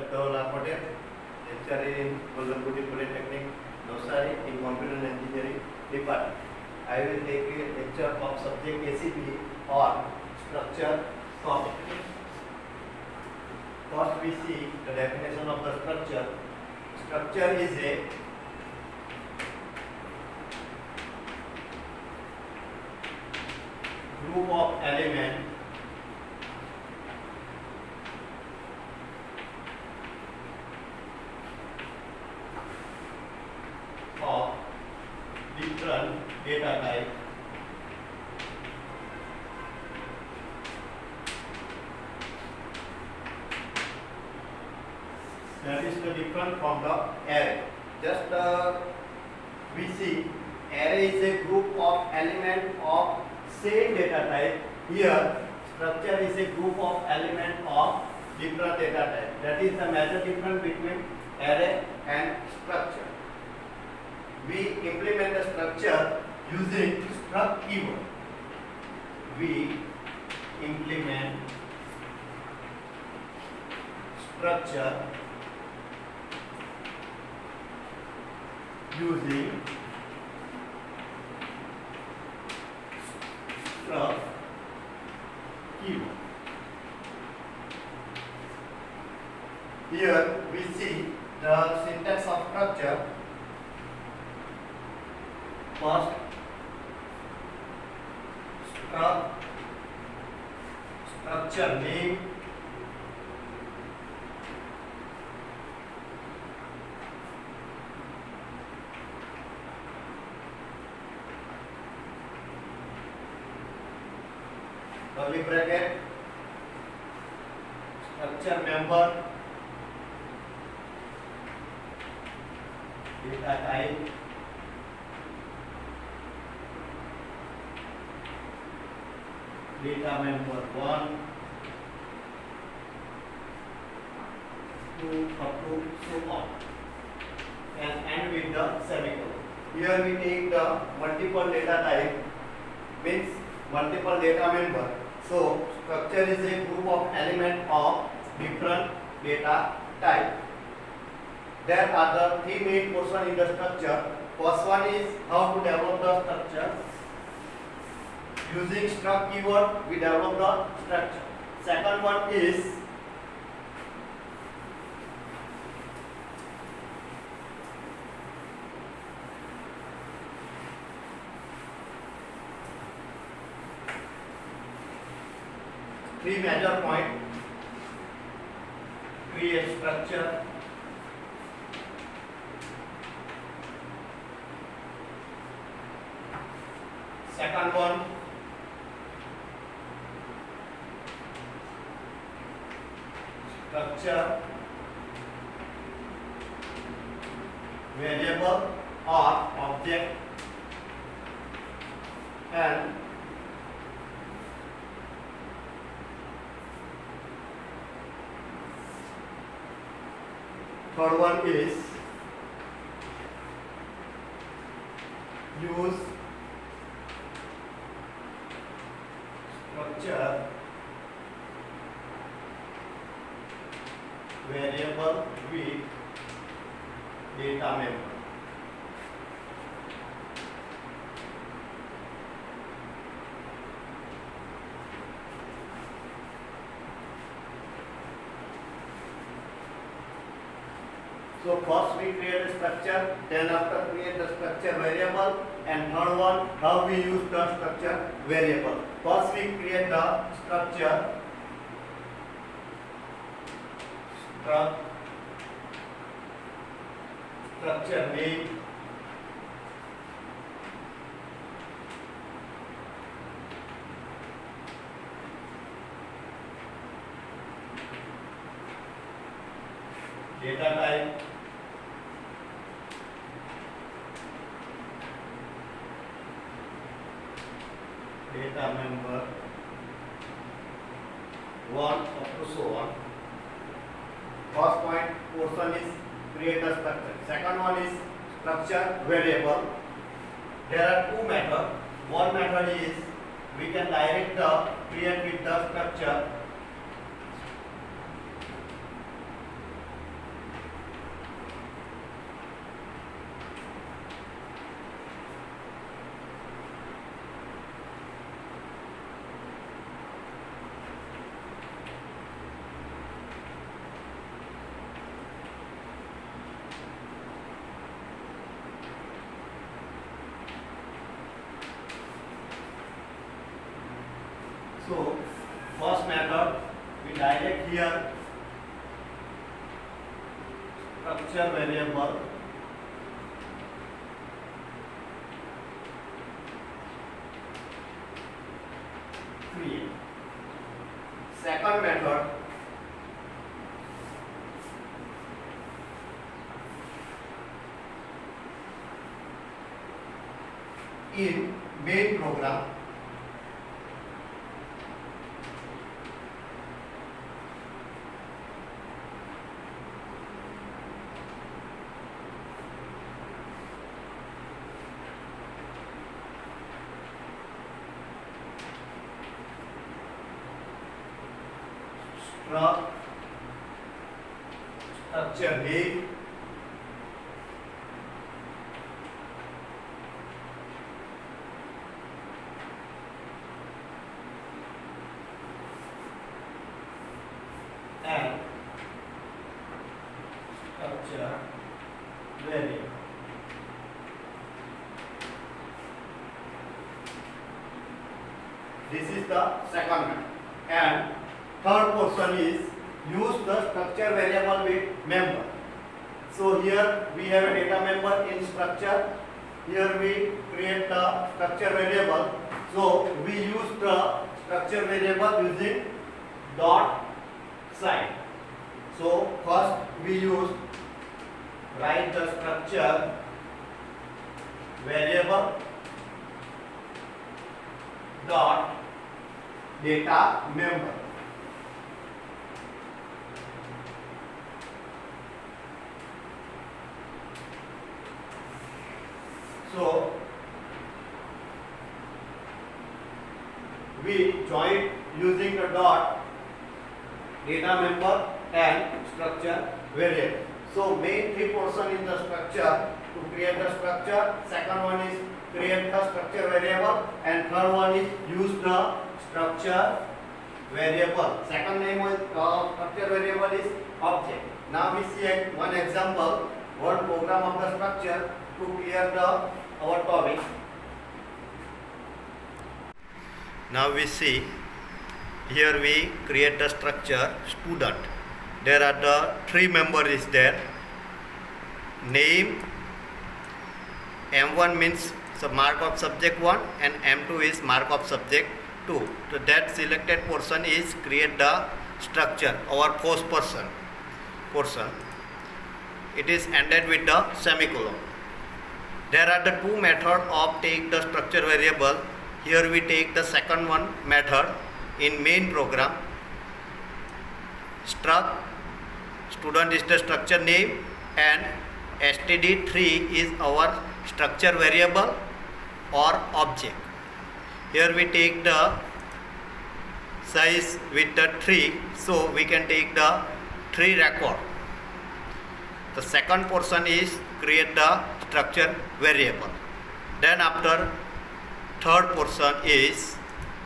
myself Dawal Patel, lecturer in Gollanpudi Polytechnic, Navsari in Computer and Engineering Department. I will take a lecture of subject ACP or structure topic. First we see the definition of the structure. Structure is a group of elements of different data type that is the different from the array. Just we see array is a group of element of same data type. Here structure is a group of element of different data type. That is the major difference between array and structure. We implement the structure using struct keyword. We implement structure using struct keyword. Here we see the syntax of structure. First, structure name, curly bracket, structure member, data type, data member 1, 2 up to so on, and end with the semicolon. Here we take the multiple data type, means multiple data member. So structure is a group of element of different data type. There are the three main portions in the structure. First one is how to develop the structure. Using struct keyword, we develop the structure. Second one is three major points. Create structure, second one structure variable or object, and third one is use structure variable with data member. So first we create a structure, then after create the structure variable, and third one how we use the structure variable. First we create the structure structure name, data type, data member 1 up to so on. First point portion is create a structure. Second one is structure variable. There are two methods. One method is we can direct the create with the structure method, we direct here structure variable create. Second method, in main program, structure name, and structure variable. This is the second method. And third portion is use the structure variable with member. So here we have a data member in structure. Here we create the structure variable. So we use the structure variable using dot sign. So first we use write the structure variable dot data member. So we join using the dot data member and structure variable. So main three portion in the structure to create the structure. Second one is create the structure variable, and third one is use the structure variable. Second name of structure variable is object. Now we see one example, one program of the structure to clear our topic. Now we see here we create the structure student. There are the three members is there. Name, M1 means the mark of subject 1 and M2 is mark of subject 2. So that selected portion is create the structure, our first portion. It is ended with the semicolon. There are the two methods of take the structure variable. Here we take the second one method in main program. Struct student is the structure name and std3 is our structure variable or object. Here we take the size with the 3, so we can take the 3 record. The second portion is create the structure variable. Then after third portion is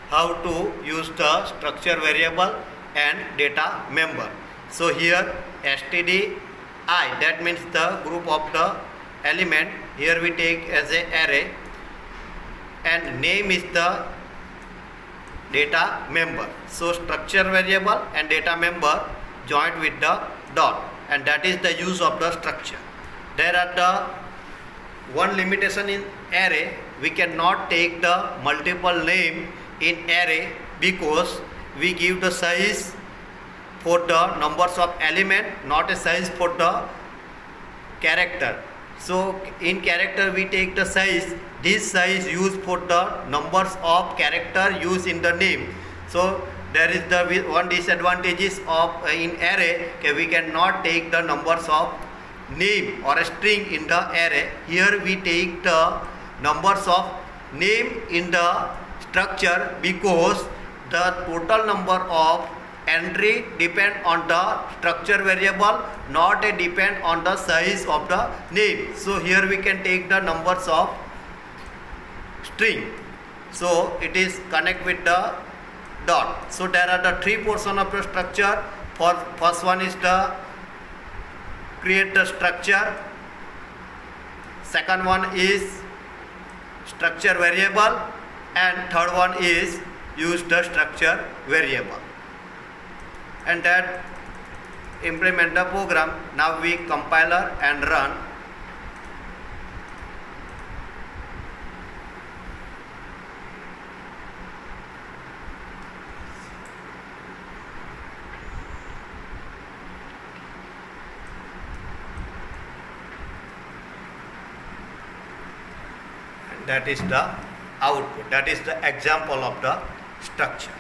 how to use the structure variable and data member. So here stdi, that means the group of the element, here we take as a array, and name is the data member. So structure variable and data member joined with the dot, and that is the use of the structure. There are the one limitation in array, we cannot take the multiple name in array because we give the size for the numbers of element, not a size for the character. So in character we take the size, this size used for the numbers of character used in the name. So there is the one disadvantages of in array, we cannot take the numbers of name or a string in the array. Here we take the numbers of name in the structure because the total number of entry depend on the structure variable, not a depend on the size of the name. So here we can take the numbers of string. So it is connect with the dot. So there are the three portion of the structure. First one is the create the structure. Second one is structure variable, and third one is use the structure variable. and that implement the program. Now we compiler and run. That is the output. That is the example of the structure.